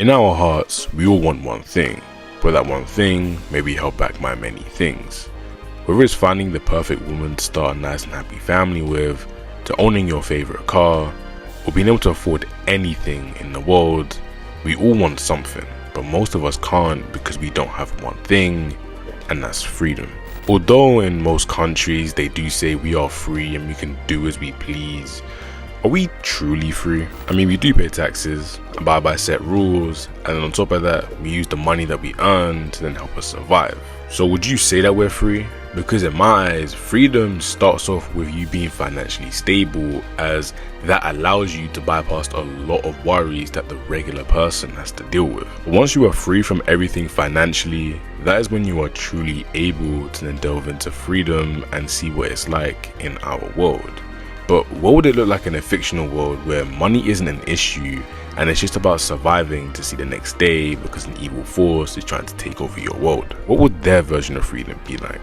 In our hearts, we all want one thing, but that one thing may be held back by many things. Whether it's finding the perfect woman to start a nice and happy family with, to owning your favorite car, or being able to afford anything in the world, we all want something, but most of us can't because we don't have one thing, and that's freedom. Although in most countries they do say we are free and we can do as we please, are we truly free? I mean, we do pay taxes, abide by set rules, and then on top of that, we use the money that we earn to then help us survive. So would you say that we're free? Because in my eyes, freedom starts off with you being financially stable, as that allows you to bypass a lot of worries that the regular person has to deal with. But once you are free from everything financially, that is when you are truly able to then delve into freedom and see what it's like in our world. But what would it look like in a fictional world where money isn't an issue and it's just about surviving to see the next day because an evil force is trying to take over your world? What would their version of freedom be like?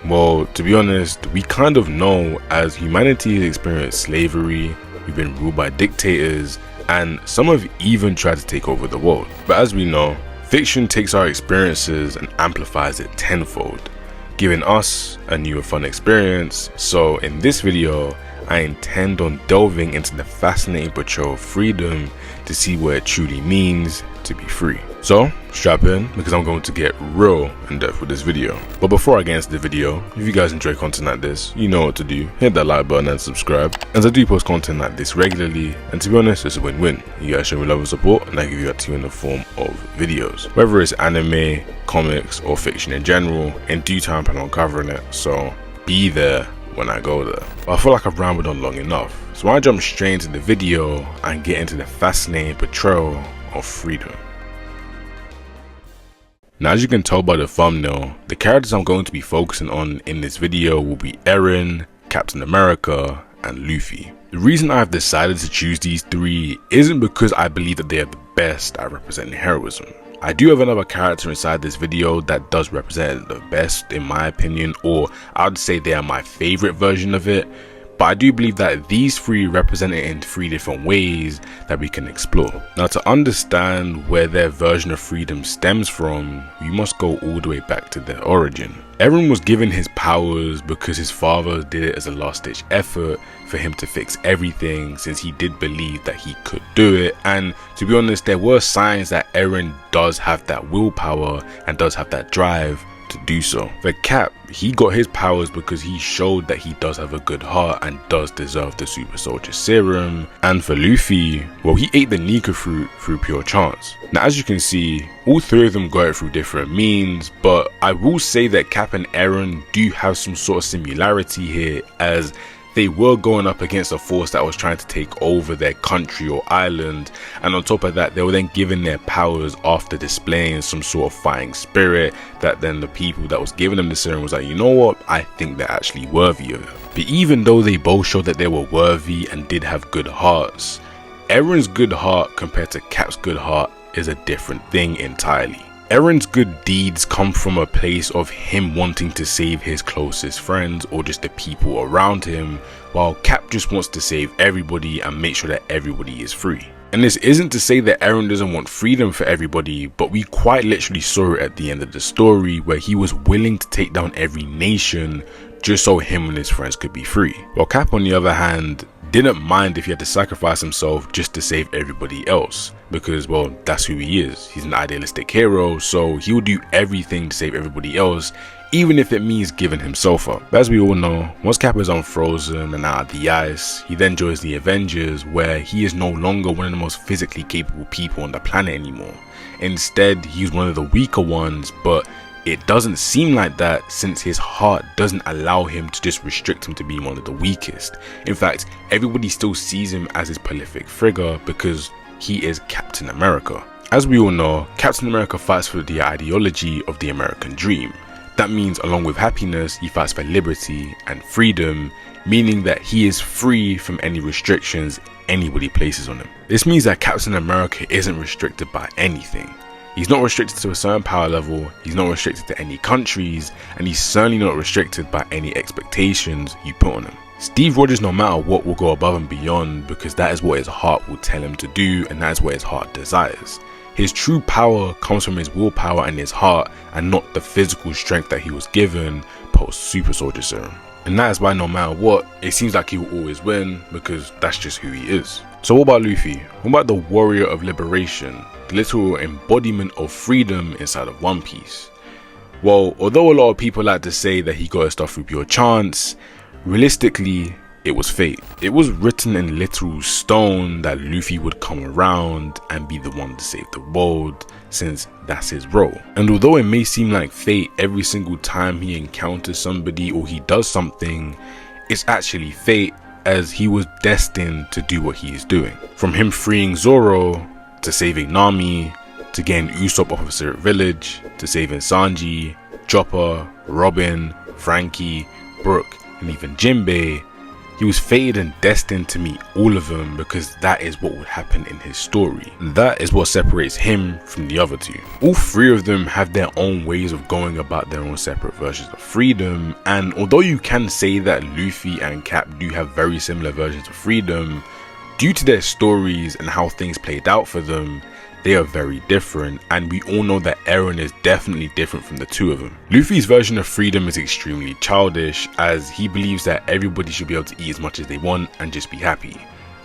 Well, to be honest, we kind of know, as humanity has experienced slavery, we've been ruled by dictators, and some have even tried to take over the world. But as we know, fiction takes our experiences and amplifies it tenfold, giving us a new and fun experience. So in this video, I intend on delving into the fascinating portrayal of freedom to see what it truly means to be free. So strap in, because I'm going to get real in depth with this video. But before I get into the video, if you guys enjoy content like this, you know what to do. Hit that like button and subscribe, as I do post content like this regularly, and to be honest, it's a win-win. You guys show me love and support, and I give you that to you in the form of videos. Whether it's anime, comics, or fiction in general, in due time I plan on covering it, so be there when I go there. But I feel like I've rambled on long enough, so I jump straight into the video and get into the fascinating portrayal of freedom. Now, as you can tell by the thumbnail, the characters I'm going to be focusing on in this video will be Eren, Captain America, and Luffy. The reason I've decided to choose these three isn't because I believe that they are the best at representing heroism. I do have another character inside this video that does represent it the best in my opinion, or I'd say they are my favorite version of it, but I do believe that these three represent it in three different ways that we can explore. Now, to understand where their version of freedom stems from, we must go all the way back to their origin. Eren was given his powers because his father did it as a last-ditch effort for him to fix everything, since he did believe that he could do it. And to be honest, there were signs that Eren does have that willpower and does have that drive to do so. For Cap, he got his powers because he showed that he does have a good heart and does deserve the super soldier serum. And for Luffy, well, he ate the Nika fruit through pure chance. Now, as you can see, all three of them got it through different means, but I will say that Cap and Eren do have some sort of similarity here, as they were going up against a force that was trying to take over their country or island, and on top of that, they were then given their powers after displaying some sort of fighting spirit that then the people that was giving them the serum was like, you know what, I think they're actually worthy of it. But even though they both showed that they were worthy and did have good hearts, Eren's good heart compared to Cap's good heart is a different thing entirely. Eren's good deeds come from a place of him wanting to save his closest friends or just the people around him, while Cap just wants to save everybody and make sure that everybody is free. And this isn't to say that Eren doesn't want freedom for everybody, but we quite literally saw it at the end of the story, where he was willing to take down every nation just so him and his friends could be free. While Cap, on the other hand, didn't mind if he had to sacrifice himself just to save everybody else, because, well, that's who he is. He's an idealistic hero, so he will do everything to save everybody else, even if it means giving himself up. But as we all know, once Cap is unfrozen and out of the ice, he then joins the Avengers, where he is no longer one of the most physically capable people on the planet anymore. Instead, he's one of the weaker ones, but it doesn't seem like that, since his heart doesn't allow him to just restrict him to being one of the weakest. In fact, everybody still sees him as his prolific figure because he is Captain America. As we all know, Captain America fights for the ideology of the American dream. That means, along with happiness, he fights for liberty and freedom, meaning that he is free from any restrictions anybody places on him. This means that Captain America isn't restricted by anything. He's not restricted to a certain power level, he's not restricted to any countries, and he's certainly not restricted by any expectations you put on him. Steve Rogers, no matter what, will go above and beyond, because that is what his heart will tell him to do, and that is what his heart desires. His true power comes from his willpower and his heart, and not the physical strength that he was given post Super Soldier Serum. And that is why no matter what, it seems like he will always win, because that's just who he is. So what about Luffy? What about the warrior of liberation, the literal embodiment of freedom inside of One Piece? Well, although a lot of people like to say that he got his stuff through pure chance, realistically, it was fate. It was written in literal stone that Luffy would come around and be the one to save the world, since that's his role. And although it may seem like fate every single time he encounters somebody or he does something, it's actually fate, as he was destined to do what he is doing. From him freeing Zoro, to saving Nami, to getting Usopp off of Spirit Village, to saving Sanji, Chopper, Robin, Frankie, Brook, and even Jinbei, he was fated and destined to meet all of them, because that is what would happen in his story. That is what separates him from the other two. All three of them have their own ways of going about their own separate versions of freedom, and although you can say that Luffy and Cap do have very similar versions of freedom, due to their stories and how things played out for them, they are very different, and we all know that Eren is definitely different from the two of them. Luffy's version of freedom is extremely childish, as he believes that everybody should be able to eat as much as they want and just be happy.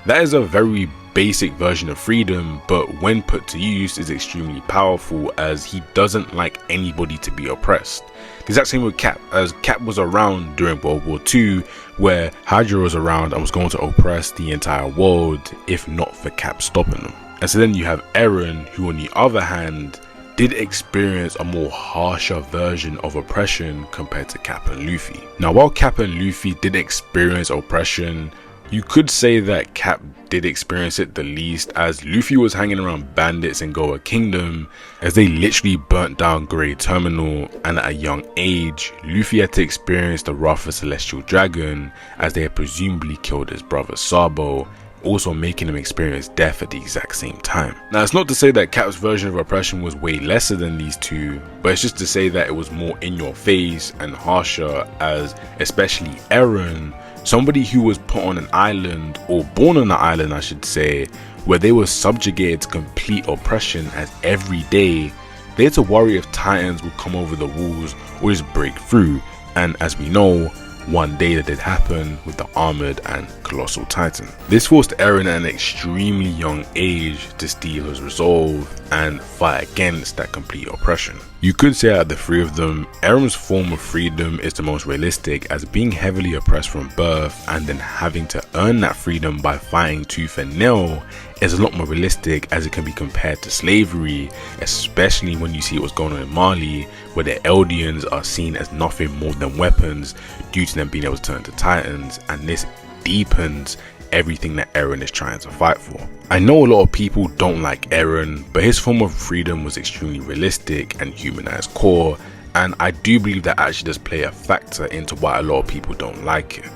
That is a very basic version of freedom, but when put to use is extremely powerful, as he doesn't like anybody to be oppressed. The exact same with Cap, as Cap was around during World War II, where Hydra was around and was going to oppress the entire world if not for Cap stopping them. And so then you have Eren, who on the other hand did experience a more harsher version of oppression compared to Cap and Luffy. Now while Cap and Luffy did experience oppression, you could say that Cap did experience it the least, as Luffy was hanging around bandits in Goa Kingdom as they literally burnt down Grey Terminal, and at a young age, Luffy had to experience the wrath of Celestial Dragon as they had presumably killed his brother Sabo, also making him experience death at the exact same time. Now it's not to say that Cap's version of oppression was way lesser than these two, but it's just to say that it was more in your face and harsher, as especially Eren, somebody who was put on an island, or born on an island I should say, where they were subjugated to complete oppression, as every day they had to worry if Titans would come over the walls or just break through, and as we know, one day that did happen with the Armored and Colossal Titan. This forced Eren at an extremely young age to steel his resolve and fight against that complete oppression. You could say out of the three of them, Eren's form of freedom is the most realistic, as being heavily oppressed from birth and then having to earn that freedom by fighting tooth and nail is a lot more realistic, as it can be compared to slavery, especially when you see what's going on in Mali, where the Eldians are seen as nothing more than weapons due to them being able to turn to Titans, and this deepens everything that Eren is trying to fight for. I know a lot of people don't like Eren, but his form of freedom was extremely realistic and human at its core, and I do believe that actually does play a factor into why a lot of people don't like it.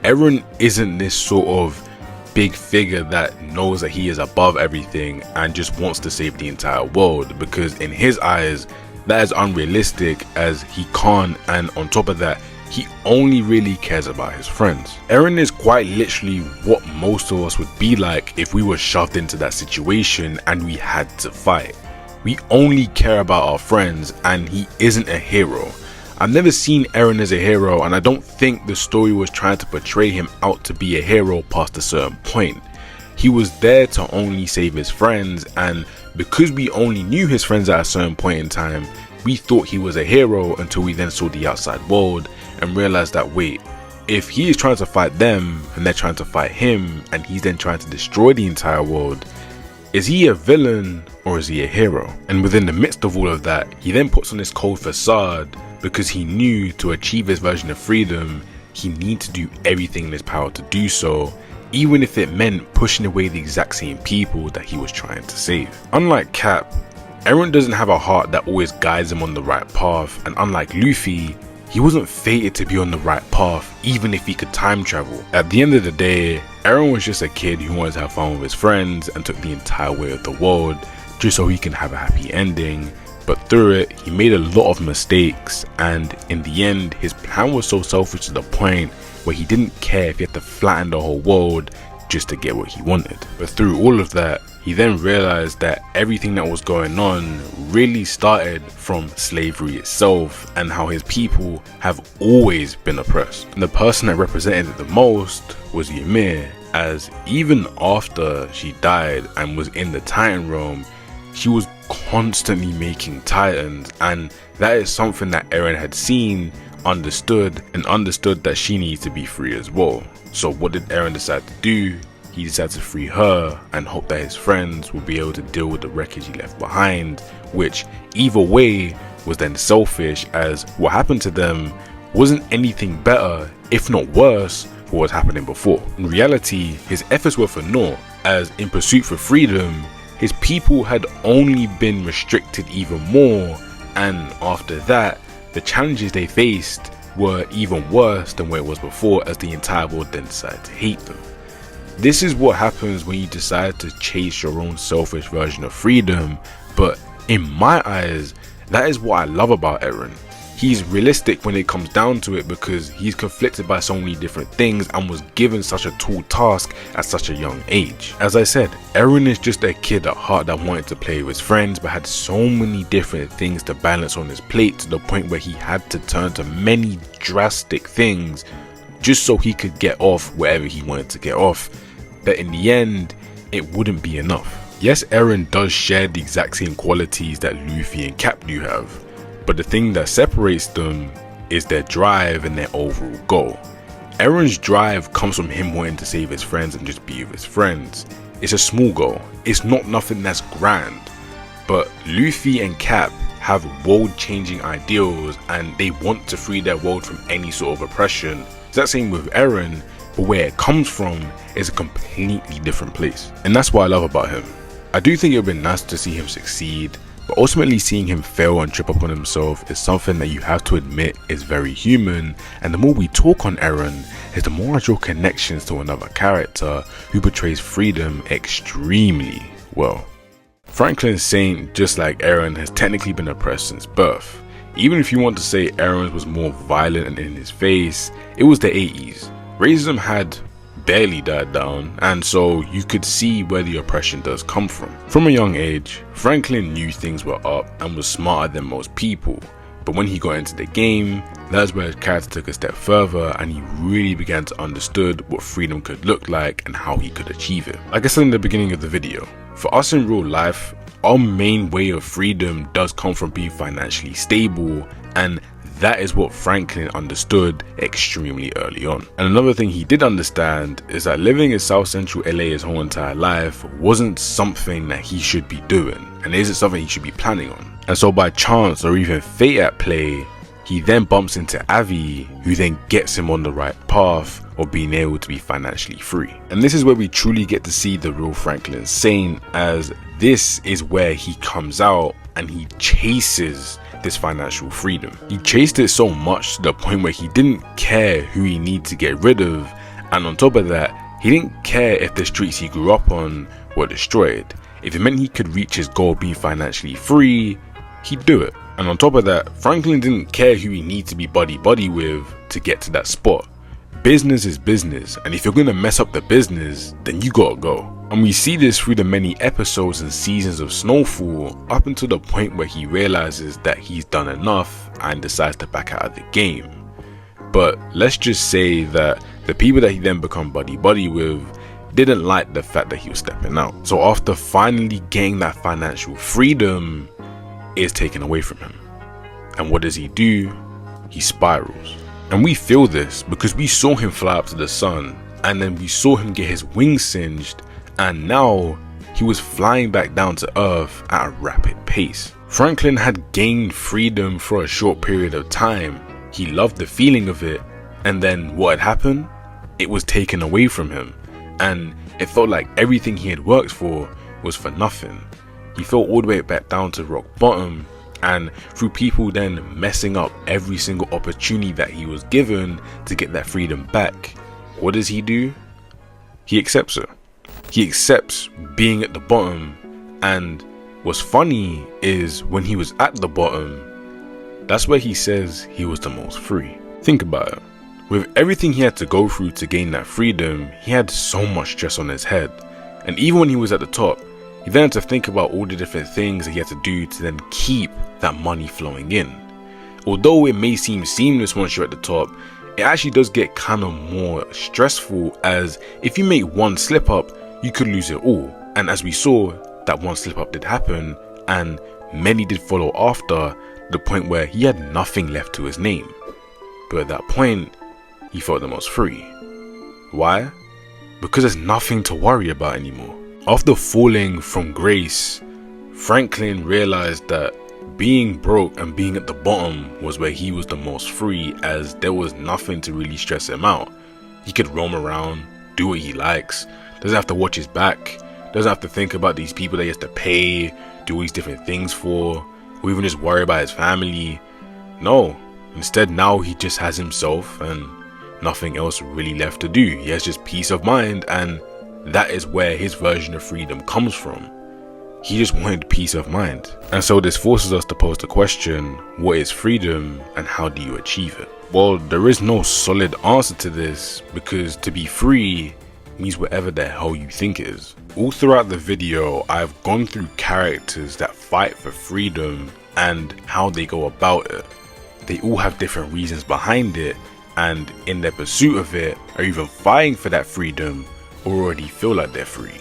Eren isn't this sort of big figure that knows that he is above everything and just wants to save the entire world, because in his eyes that is unrealistic, as he can't, and on top of that he only really cares about his friends. Eren is quite literally what most of us would be like if we were shoved into that situation and we had to fight. We only care about our friends, and he isn't a hero. I've never seen Eren as a hero, and I don't think the story was trying to portray him out to be a hero past a certain point. He was there to only save his friends, and because we only knew his friends at a certain point in time, we thought he was a hero until we then saw the outside world and realized that wait, if he is trying to fight them and they're trying to fight him and he's then trying to destroy the entire world, is he a villain or is he a hero? And within the midst of all of that, he then puts on this cold facade, because he knew to achieve his version of freedom, he needed to do everything in his power to do so, even if it meant pushing away the exact same people that he was trying to save. Unlike Cap, Eren doesn't have a heart that always guides him on the right path, and unlike Luffy, he wasn't fated to be on the right path even if he could time travel. At the end of the day, Eren was just a kid who wanted to have fun with his friends and took the entire way of the world just so he can have a happy ending. But through it, he made a lot of mistakes, and in the end, his plan was so selfish to the point where he didn't care if he had to flatten the whole world just to get what he wanted. But through all of that, he then realized that everything that was going on really started from slavery itself and how his people have always been oppressed. And the person that represented it the most was Ymir, as even after she died and was in the Titan realm, she was constantly making Titans, and that is something that Eren had seen, understood that she needs to be free as well. So what did Eren decide to do? He decided to free her and hope that his friends will be able to deal with the wreckage he left behind, which either way was then selfish, as what happened to them wasn't anything better, if not worse, for what was happening before. In reality, his efforts were for naught, as in pursuit for freedom, his people had only been restricted even more, and after that, the challenges they faced were even worse than where it was before, as the entire world then decided to hate them. This is what happens when you decide to chase your own selfish version of freedom, but in my eyes, that is what I love about Eren. He's realistic when it comes down to it, because he's conflicted by so many different things and was given such a tall task at such a young age. As I said, Eren is just a kid at heart that wanted to play with his friends, but had so many different things to balance on his plate, to the point where he had to turn to many drastic things just so he could get off wherever he wanted to get off, that in the end, it wouldn't be enough. Yes, Eren does share the exact same qualities that Luffy and Cap do have, but the thing that separates them is their drive and their overall goal. Eren's drive comes from him wanting to save his friends and just be with his friends. It's a small goal, it's not nothing that's grand, but Luffy and Cap have world-changing ideals and they want to free their world from any sort of oppression. It's that same with Eren, but where it comes from is a completely different place. And that's what I love about him. I do think it would be nice to see him succeed, but ultimately seeing him fail and trip up on himself is something that you have to admit is very human, and the more we talk on Eren, is the more I draw connections to another character who portrays freedom extremely well. Franklin Saint, just like Eren, has technically been oppressed since birth. Even if you want to say Eren was more violent and in his face, it was the 80s. Racism had barely died down, and so you could see where the oppression does come from. From a young age, Franklin knew things were up and was smarter than most people, but when he got into the game, that's where his character took a step further and he really began to understood what freedom could look like and how he could achieve it. Like I said in the beginning of the video, for us in real life, our main way of freedom does come from being financially stable, and that is what Franklin understood extremely early on. And another thing he did understand is that living in South Central LA his whole entire life wasn't something that he should be doing, and isn't something he should be planning on. And so by chance or even fate at play, he then bumps into Avi, who then gets him on the right path of being able to be financially free. And this is where we truly get to see the real Franklin Saint, as this is where he comes out and he chases this financial freedom. He chased it so much to the point where he didn't care who he needed to get rid of, and on top of that, he didn't care if the streets he grew up on were destroyed. If it meant he could reach his goal of being financially free, he'd do it. And on top of that, Franklin didn't care who he needed to be buddy with to get to that spot. Business is business, and if you're gonna mess up the business, then you gotta go. And we see this through the many episodes and seasons of Snowfall, up until the point where he realizes that he's done enough and decides to back out of the game. But let's just say that the people that he then become buddy with didn't like the fact that he was stepping out. So after finally getting that financial freedom, it's taken away from him. And what does he do? He spirals. And we feel this because we saw him fly up to the sun, and then we saw him get his wings singed, and now he was flying back down to earth at a rapid pace. Franklin had gained freedom for a short period of time. He loved the feeling of it, and then what had happened? It was taken away from him, and it felt like everything he had worked for was for nothing. He fell all the way back down to rock bottom, and through people then messing up every single opportunity that he was given to get that freedom back, what does he do? He accepts it. He accepts being at the bottom, and what's funny is when he was at the bottom, that's where he says he was the most free. Think about it. With everything he had to go through to gain that freedom, he had so much stress on his head. And even when he was at the top, he then had to think about all the different things that he had to do to then keep that money flowing in. Although it may seem seamless once you're at the top, it actually does get kind of more stressful, as if you make one slip up, you could lose it all. And as we saw, that one slip up did happen, and many did follow after, to the point where he had nothing left to his name. But at that point, he felt the most free. Why? Because there's nothing to worry about anymore. After falling from grace, Franklin realized that being broke and being at the bottom was where he was the most free, as there was nothing to really stress him out. He could roam around, do what he likes, doesn't have to watch his back, doesn't have to think about these people that he has to pay, do all these different things for, or even just worry about his family. No, instead now he just has himself and nothing else really left to do. He has just peace of mind, and that is where his version of freedom comes from. He just wanted peace of mind. And so this forces us to pose the question, what is freedom and how do you achieve it? Well, there is no solid answer to this, because to be free means whatever the hell you think it is. All throughout the video, I've gone through characters that fight for freedom and how they go about it. They all have different reasons behind it, and in their pursuit of it, are even fighting for that freedom, or already feel like they're free.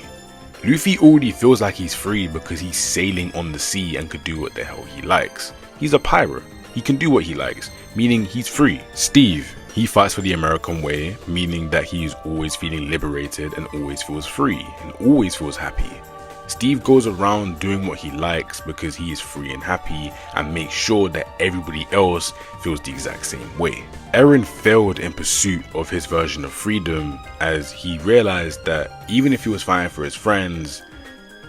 Luffy already feels like he's free because he's sailing on the sea and could do what the hell he likes. He's a pirate. He can do what he likes, meaning he's free. Steve, he fights for the American way, meaning that he is always feeling liberated and always feels free and always feels happy. Steve goes around doing what he likes because he is free and happy, and makes sure that everybody else feels the exact same way. Eren failed in pursuit of his version of freedom, as he realized that even if he was fighting for his friends,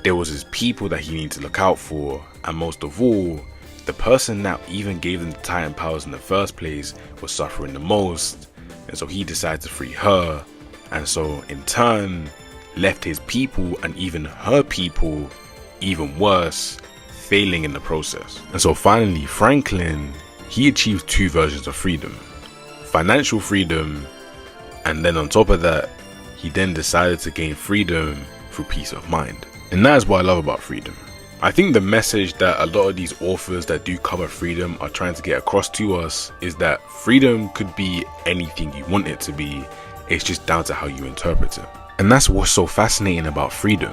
there was his people that he needed to look out for, and most of all, the person that even gave them the Titan powers in the first place was suffering the most, and so he decided to free her, and so in turn left his people and even her people even worse, failing in the process. And so finally Franklin, he achieved two versions of freedom: financial freedom, and then on top of that he then decided to gain freedom through peace of mind. And that is what I love about freedom. I think the message that a lot of these authors that do cover freedom are trying to get across to us is that freedom could be anything you want it to be, it's just down to how you interpret it. And that's what's so fascinating about freedom.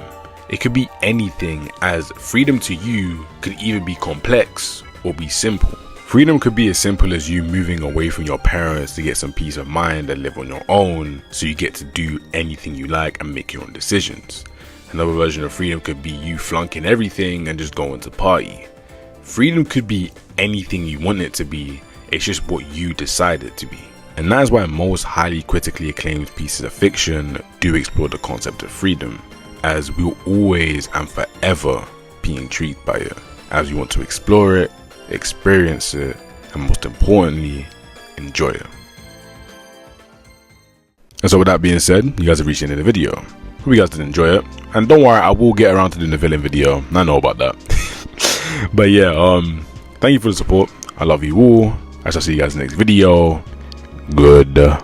It could be anything, as freedom to you could either be complex or be simple. Freedom could be as simple as you moving away from your parents to get some peace of mind and live on your own, so you get to do anything you like and make your own decisions. Another version of freedom could be you flunking everything and just going to party. Freedom could be anything you want it to be, it's just what you decide it to be. And that is why most highly critically acclaimed pieces of fiction do explore the concept of freedom, as we will always and forever be intrigued by it, as we want to explore it, experience it, and most importantly, enjoy it. And so with that being said, you guys have reached the end of the video. Hope you guys did enjoy it, and don't worry, I will get around to doing the villain video. I know about that. But yeah, thank you for the support. I love you all. I shall see you guys in the next video. Goodbye.